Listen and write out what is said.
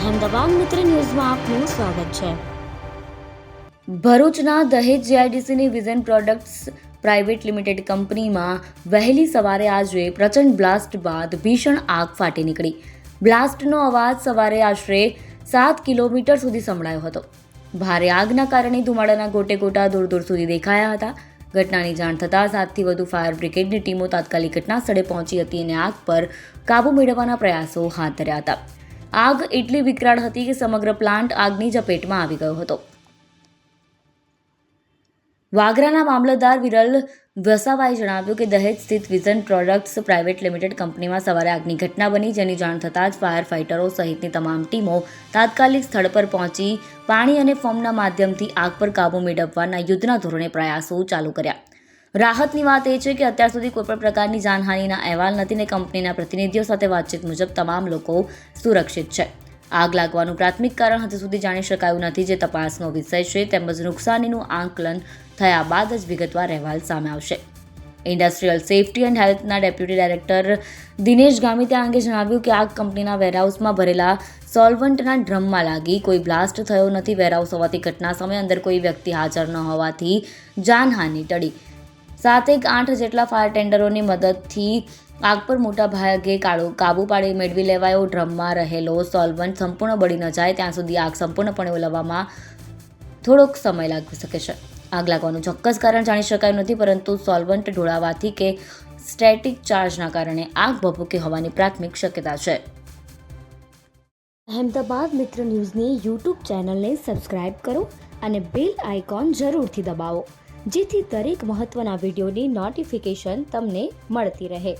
અહેમદાબાદ મિત્ર ન્યૂઝમાં આપનું સ્વાગત છે। ભરૂચના દહેજ જીઆઈડીસીની વિઝન પ્રોડક્ટ્સ પ્રાઇવેટ લિમિટેડ કંપનીમાં વહેલી સવારે આજે પ્રચંડ બ્લાસ્ટ બાદ ભીષણ આગ ફાટી નીકળી। બ્લાસ્ટનો અવાજ સવારે આશરે 7 કિલોમીટર સુધી સંભળાયો હતો। ભારે આગના કારણે ધુમાડાના ગોટેગોટા દૂર દૂર સુધી દેખાયા હતા। ઘટનાની જાણ થતાં 7થી વધુ ફાયર બ્રિગેડની ટીમો તાત્કાલિક ઘટના સ્થળે પહોંચી હતી અને આગ પર કાબૂ મેળવવાના પ્રયાસો હાથ ધર્યા હતા। આગ એટલી વિકરાળ હતી કે સમગ્ર પ્લાન્ટ આગની ઝપેટમાં આવી ગયો હતો। વાગરાના મામલતદાર વિરલ વસાવાએ જણાવ્યું કે દહેજ સ્થિત વિઝન પ્રોડક્ટ્સ પ્રાઇવેટ લિમિટેડ કંપનીમાં સવારે આગની ઘટના બની, જેની જાણ થતાં જ ફાયર ફાઇટરો સહિતની તમામ ટીમો તાત્કાલિક સ્થળ પર પહોંચી પાણી અને ફોર્મના માધ્યમથી આગ પર કાબૂ મેળવવાના યુદ્ધના ધોરણે પ્રયાસો ચાલુ કર્યા। રાહતની વાત એ છે કે અત્યાર સુધી કોઈપણ પ્રકારની જાનહાનિના અહેવાલ નથી ને કંપનીના પ્રતિનિધિઓ સાથે વાતચીત મુજબ તમામ લોકો સુરક્ષિત છે। આગ લાગવાનું પ્રાથમિક કારણ હજુ સુધી જાણી શકાયું નથી, જે તપાસનો વિષય છે, તેમજ નુકસાનીનું આંકલન થયા બાદ જ વિગતવાર અહેવાલ સામે આવશે। ઇન્ડસ્ટ્રીયલ સેફ્ટી એન્ડ હેલ્થના ડેપ્યુટી ડાયરેક્ટર દિનેશ ગામિતે આ અંગે જણાવ્યું કે આગ કંપનીના વેરહાઉસમાં ભરેલા સોલ્વન્ટના ડ્રમમાં લાગી, કોઈ બ્લાસ્ટ થયો નથી। વેરહાઉસ હોવાથી ઘટના સમયે અંદર કોઈ વ્યક્તિ હાજર ન હોવાથી જાનહાનિ ટળી। 7-8 જેટલા ફાયર ટેન્ડરોની મદદથી આગ પર મોટા ભાગે કાબૂ પાડી મેળવી લેવાયો। ડ્રમમાં રહેલો સોલ્વન્ટ સંપૂર્ણ બળી ન જાય ત્યાં સુધી આગ સંપૂર્ણપણે ઓલવવામાં થોડોક સમય લાગી શકે છે। આગ લાગવાનું ચોક્કસ કારણ જાણી શકાયું નથી, પરંતુ સોલ્વન્ટ ઢોળાવાથી કે સ્ટેટિક ચાર્જના કારણે આગ ભભૂકી હોવાની પ્રાથમિક શક્યતા છે। અહેમદાબાદ મિત્ર ન્યૂઝની યુટ્યુબ ચેનલને સબસ્ક્રાઇબ કરો અને બેલ આઇકોન જરૂરથી દબાવો, જેથી દરેક મહત્વના વિડીયોની નોટિફિકેશન તમને મળતી રહે।